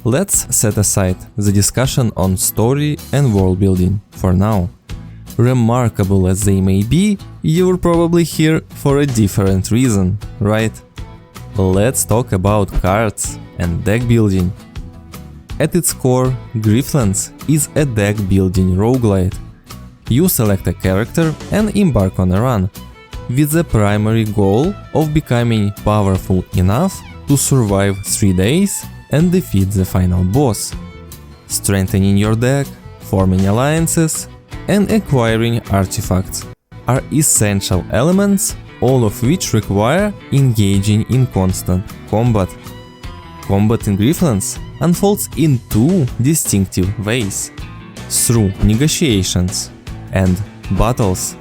Let's set aside the discussion on story and world building for now. Remarkable as they may be, you're probably here for a different reason, right? Let's talk about cards and deck building. At its core, Griftlands is a deck building roguelite. You select a character and embark on a run, with the primary goal of becoming powerful enough to survive 3 days and defeat the final boss, strengthening your deck, forming alliances, and acquiring artifacts are essential elements, all of which require engaging in constant combat. Combat in Griftlands unfolds in 2 distinctive ways: through negotiations and battles.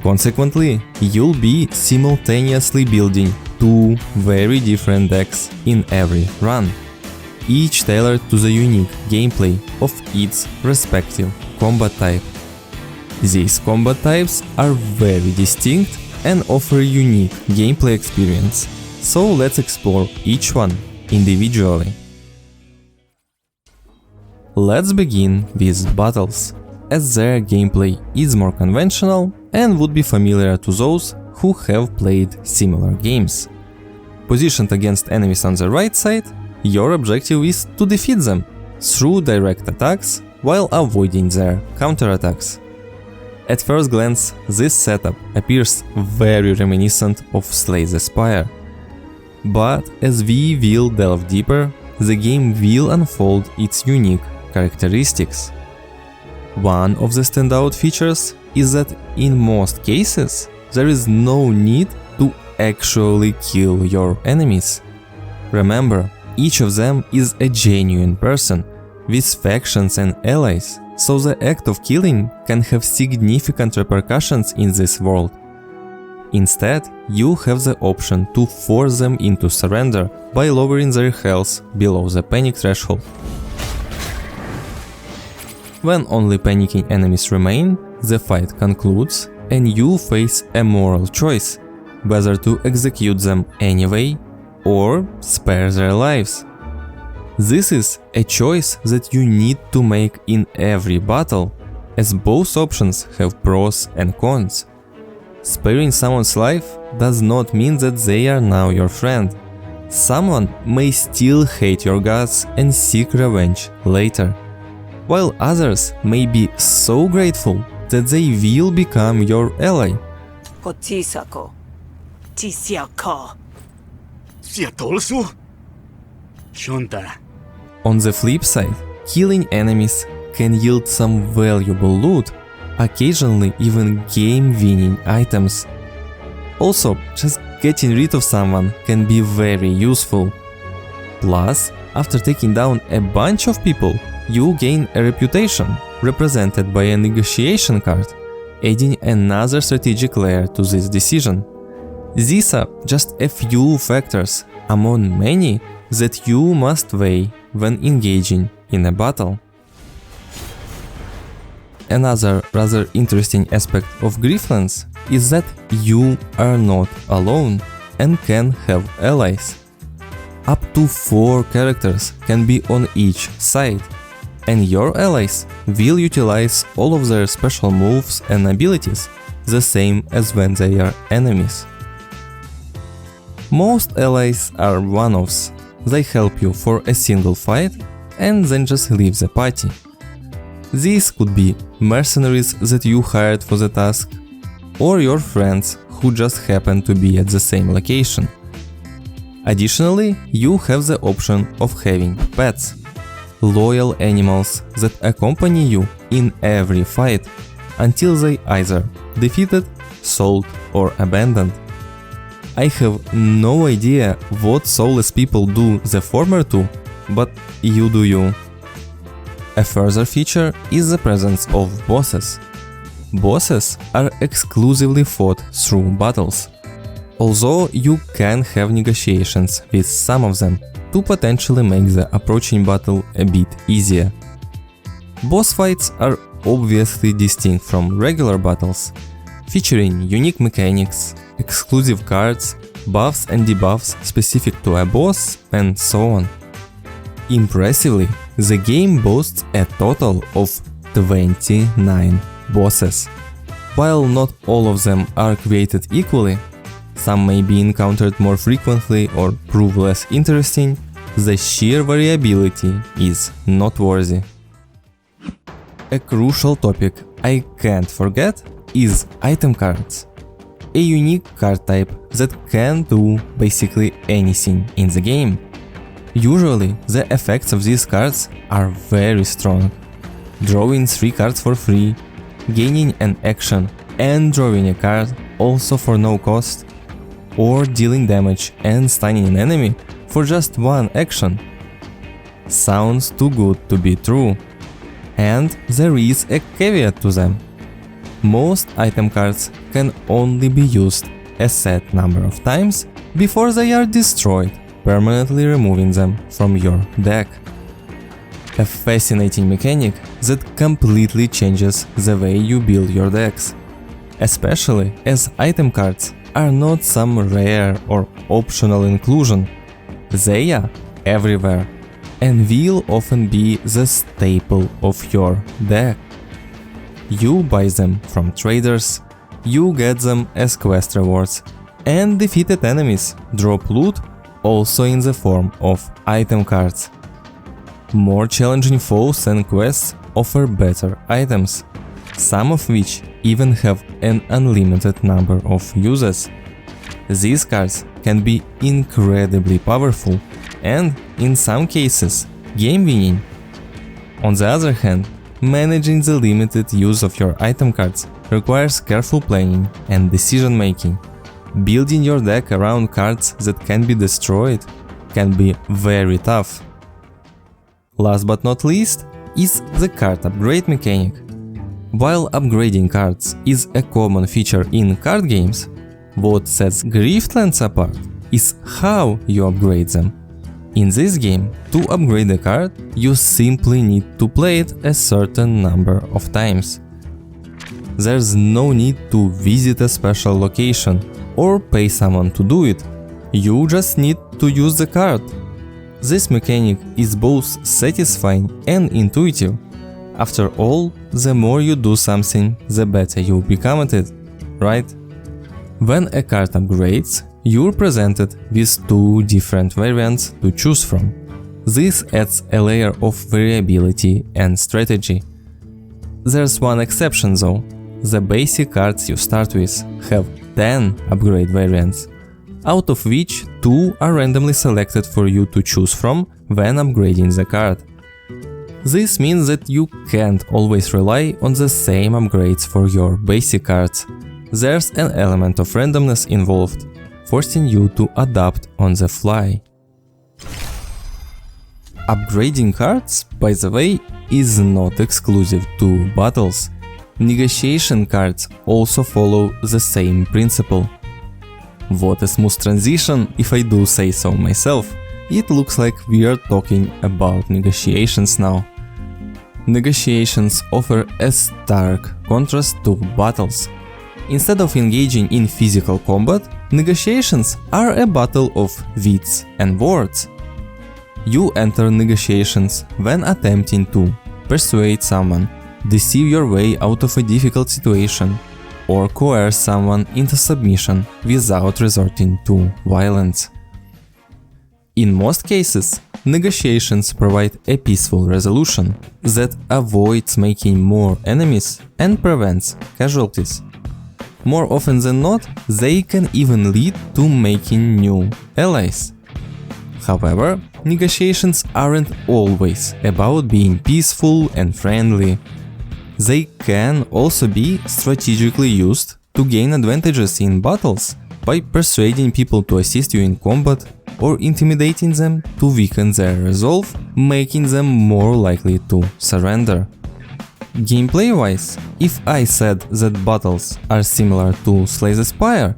Consequently, you'll be simultaneously building 2 very different decks in every run, each tailored to the unique gameplay of its respective combat type. These combat types are very distinct and offer a unique gameplay experience, so let's explore each one individually. Let's begin with battles, as their gameplay is more conventional and would be familiar to those who have played similar games. Positioned against enemies on the right side, your objective is to defeat them through direct attacks while avoiding their counterattacks. At first glance, this setup appears very reminiscent of Slay the Spire. But as we will delve deeper, the game will unfold its unique characteristics. One of the standout features is that in most cases, there is no need to actually kill your enemies. Remember, each of them is a genuine person, with factions and allies, so the act of killing can have significant repercussions in this world. Instead, you have the option to force them into surrender by lowering their health below the panic threshold. When only panicking enemies remain, the fight concludes and you face a moral choice, whether to execute them anyway or spare their lives. This is a choice that you need to make in every battle, as both options have pros and cons. Sparing someone's life does not mean that they are now your friend. Someone may still hate your guts and seek revenge later, while others may be so grateful that they will become your ally. On the flip side, killing enemies can yield some valuable loot, occasionally even game-winning items. Also, just getting rid of someone can be very useful. Plus, after taking down a bunch of people, you gain a reputation, represented by a negotiation card, adding another strategic layer to this decision. These are just a few factors, among many, that you must weigh when engaging in a battle. Another rather interesting aspect of Griftlands is that you are not alone and can have allies. Up to 4 characters can be on each side, and your allies will utilize all of their special moves and abilities, the same as when they are enemies. Most allies are one-offs. They help you for a single fight and then just leave the party. These could be mercenaries that you hired for the task, or your friends who just happen to be at the same location. Additionally, you have the option of having pets, loyal animals that accompany you in every fight until they either defeated, sold, or abandoned. I have no idea what soulless people do the former to, but you do you. A further feature is the presence of bosses. Bosses are exclusively fought through battles, although you can have negotiations with some of them to potentially make the approaching battle a bit easier. Boss fights are obviously distinct from regular battles, featuring unique mechanics, exclusive cards, buffs and debuffs specific to a boss, and so on. Impressively, the game boasts a total of 29 bosses. While not all of them are created equally, some may be encountered more frequently or prove less interesting, the sheer variability is noteworthy. A crucial topic I can't forget is item cards. A unique card type that can do basically anything in the game. Usually, the effects of these cards are very strong. Drawing 3 cards for free, gaining an action and drawing a card also for no cost, or dealing damage and stunning an enemy for just 1 action. Sounds too good to be true. And there is a caveat to them. Most item cards can only be used a set number of times before they are destroyed, permanently removing them from your deck. A fascinating mechanic that completely changes the way you build your decks, especially as item cards are not some rare or optional inclusion. They are everywhere and will often be the staple of your deck. You buy them from traders, you get them as quest rewards, and defeated enemies drop loot also in the form of item cards. More challenging foes and quests offer better items, some of which even have an unlimited number of uses. These cards can be incredibly powerful and, in some cases, game-winning. On the other hand, managing the limited use of your item cards requires careful planning and decision-making. Building your deck around cards that can be destroyed can be very tough. Last but not least is the card upgrade mechanic. While upgrading cards is a common feature in card games, what sets Griftlands apart is how you upgrade them. In this game, to upgrade a card, you simply need to play it a certain number of times. There's no need to visit a special location or pay someone to do it. You just need to use the card. This mechanic is both satisfying and intuitive. After all, the more you do something, the better you become at it, right? When a card upgrades, you're presented with 2 different variants to choose from. This adds a layer of variability and strategy. There's one exception though. The basic cards you start with have 10 upgrade variants, out of which 2 are randomly selected for you to choose from when upgrading the card. This means that you can't always rely on the same upgrades for your basic cards. There's an element of randomness involved, forcing you to adapt on the fly. Upgrading cards, by the way, is not exclusive to battles. Negotiation cards also follow the same principle. What a smooth transition, if I do say so myself. It looks like we are talking about negotiations now. Negotiations offer a stark contrast to battles. Instead of engaging in physical combat, negotiations are a battle of wits and words. You enter negotiations when attempting to persuade someone, deceive your way out of a difficult situation, or coerce someone into submission without resorting to violence. In most cases, negotiations provide a peaceful resolution that avoids making more enemies and prevents casualties. More often than not, they can even lead to making new allies. However, negotiations aren't always about being peaceful and friendly. They can also be strategically used to gain advantages in battles by persuading people to assist you in combat or intimidating them to weaken their resolve, making them more likely to surrender. Gameplay-wise, if I said that battles are similar to Slay the Spire,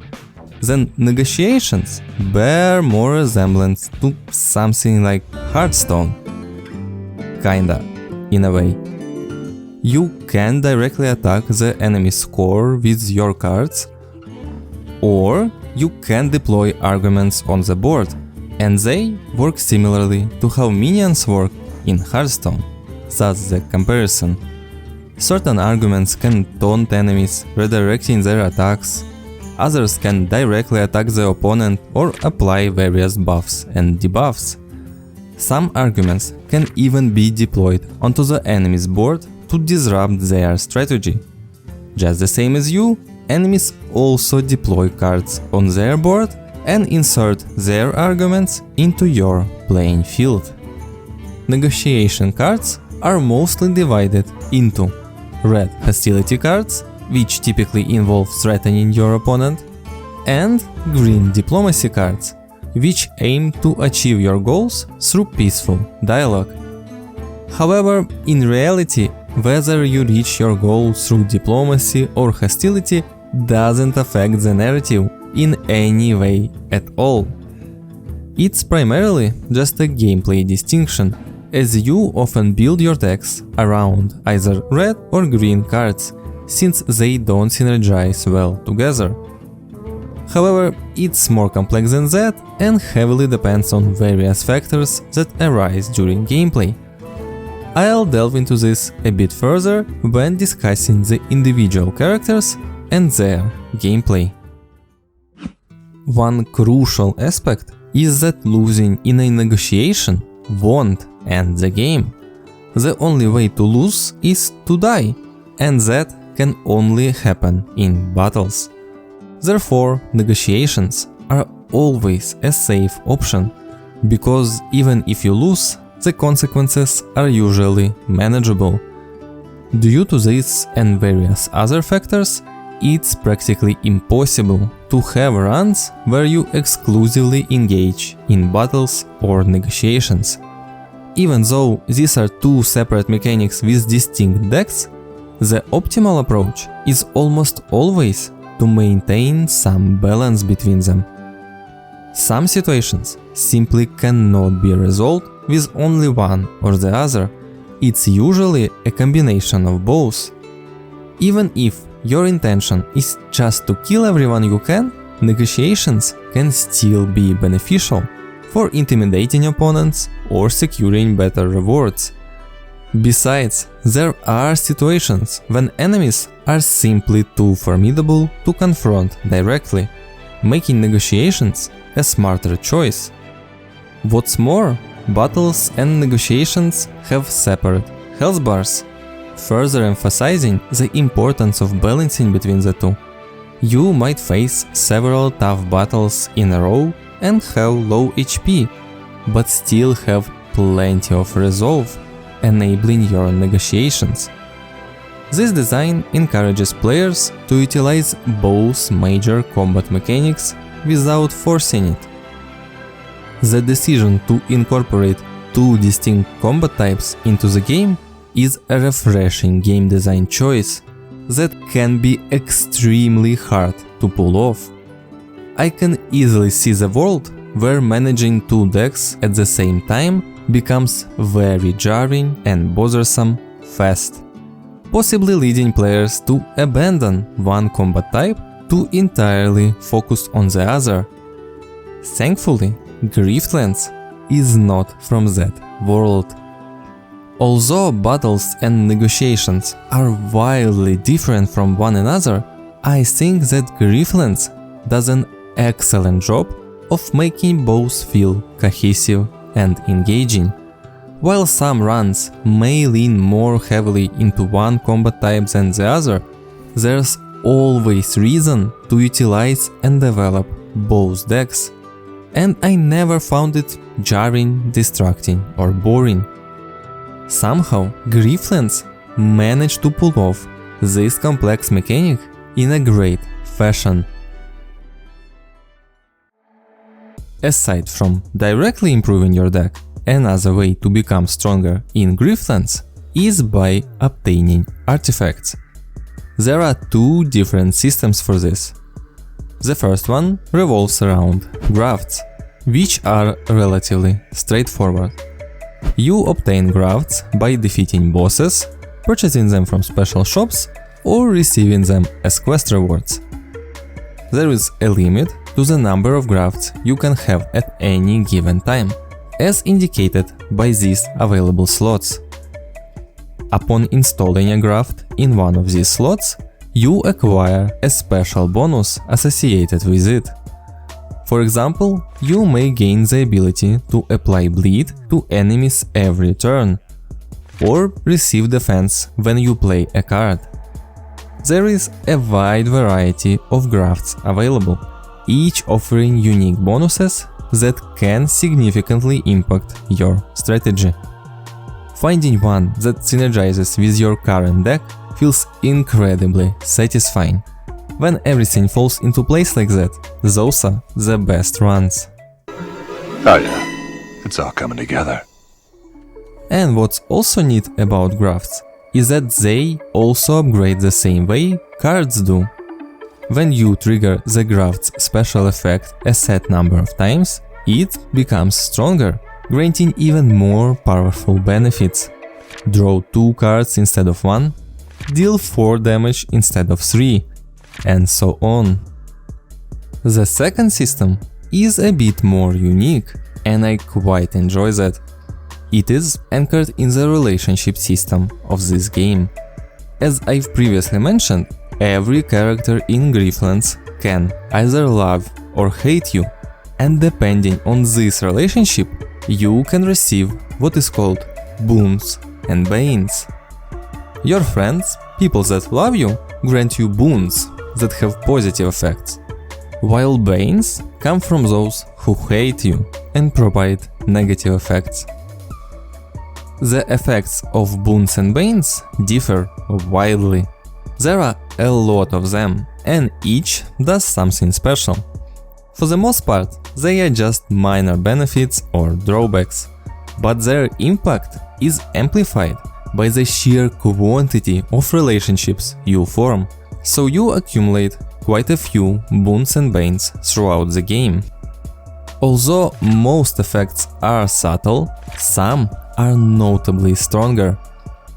then negotiations bear more resemblance to something like Hearthstone. Kinda, in a way. You can directly attack the enemy's core with your cards, or you can deploy arguments on the board, and they work similarly to how minions work in Hearthstone. Thus the comparison. Certain arguments can taunt enemies, redirecting their attacks. Others can directly attack the opponent or apply various buffs and debuffs. Some arguments can even be deployed onto the enemy's board to disrupt their strategy. Just the same as you, enemies also deploy cards on their board and insert their arguments into your playing field. Negotiation cards are mostly divided into red hostility cards, which typically involve threatening your opponent, and green diplomacy cards, which aim to achieve your goals through peaceful dialogue. However, in reality, whether you reach your goal through diplomacy or hostility doesn't affect the narrative in any way at all. It's primarily just a gameplay distinction, as you often build your decks around either red or green cards, since they don't synergize well together. However, it's more complex than that and heavily depends on various factors that arise during gameplay. I'll delve into this a bit further when discussing the individual characters and their gameplay. One crucial aspect is that losing in a negotiation won't end the game. The only way to lose is to die, and that can only happen in battles. Therefore, negotiations are always a safe option, because even if you lose, the consequences are usually manageable. Due to this and various other factors, it's practically impossible to have runs where you exclusively engage in battles or negotiations. Even though these are two separate mechanics with distinct decks, the optimal approach is almost always to maintain some balance between them. Some situations simply cannot be resolved with only one or the other. It's usually a combination of both. Even if your intention is just to kill everyone you can, negotiations can still be beneficial for intimidating opponents or securing better rewards. Besides, there are situations when enemies are simply too formidable to confront directly, making negotiations a smarter choice. What's more, battles and negotiations have separate health bars, further emphasizing the importance of balancing between the two. You might face several tough battles in a row and have low HP, but still have plenty of resolve, enabling your negotiations. This design encourages players to utilize both major combat mechanics without forcing it. The decision to incorporate two distinct combat types into the game is a refreshing game design choice that can be extremely hard to pull off. I can easily see the world where managing two decks at the same time becomes very jarring and bothersome fast, possibly leading players to abandon one combat type to entirely focus on the other. Thankfully, Griftlands is not from that world. Although battles and negotiations are wildly different from one another, I think that Griftlands does an excellent job of making both feel cohesive and engaging. While some runs may lean more heavily into one combat type than the other, there's always reason to utilize and develop both decks, and I never found it jarring, distracting or boring. Somehow, Griftlands managed to pull off this complex mechanic in a great fashion. Aside from directly improving your deck, another way to become stronger in Griftlands is by obtaining artifacts. There are two different systems for this. The first one revolves around Grafts, which are relatively straightforward. You obtain Grafts by defeating bosses, purchasing them from special shops, or receiving them as quest rewards. There is a limit to the number of grafts you can have at any given time, as indicated by these available slots. Upon installing a graft in one of these slots, you acquire a special bonus associated with it. For example, you may gain the ability to apply bleed to enemies every turn, or receive defense when you play a card. There is a wide variety of grafts available, each offering unique bonuses that can significantly impact your strategy. Finding one that synergizes with your current deck feels incredibly satisfying. When everything falls into place like that, those are the best runs. Oh yeah, it's all coming together. And what's also neat about grafts is that they also upgrade the same way cards do. When you trigger the graft's special effect a set number of times, it becomes stronger, granting even more powerful benefits. Draw 2 cards instead of 1, deal 4 damage instead of 3, and so on. The second system is a bit more unique, and I quite enjoy that. It is anchored in the relationship system of this game. As I've previously mentioned, every character in Griftlands can either love or hate you, and depending on this relationship, you can receive what is called Boons and Banes. Your friends, people that love you, grant you boons that have positive effects, while Banes come from those who hate you and provide negative effects. The effects of Boons and Banes differ widely. There are a lot of them, and each does something special. For the most part, they are just minor benefits or drawbacks, but their impact is amplified by the sheer quantity of relationships you form, so you accumulate quite a few Boons and Banes throughout the game. Although most effects are subtle, some are notably stronger.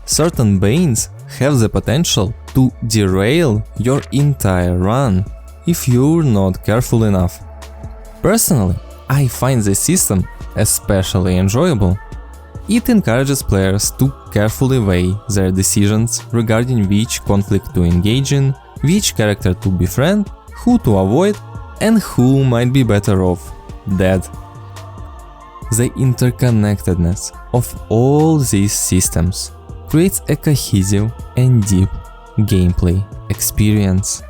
Certain Banes have the potential to derail your entire run if you're not careful enough. Personally, I find this system especially enjoyable. It encourages players to carefully weigh their decisions regarding which conflict to engage in, which character to befriend, who to avoid, and who might be better off dead. The interconnectedness of all these systems creates a cohesive and deep gameplay experience.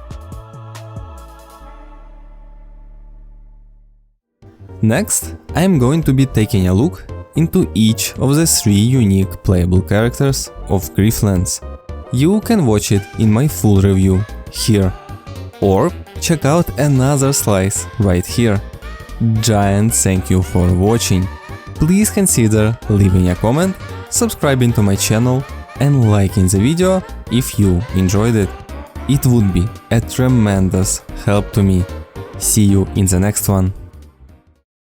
Next, I am going to be taking a look into each of the 3 unique playable characters of Griftlands. You can watch it in my full review here, or check out another slice right here. Giant thank you for watching. Please consider leaving a comment, subscribing to my channel and liking the video if you enjoyed it. It would be a tremendous help to me. See you in the next one.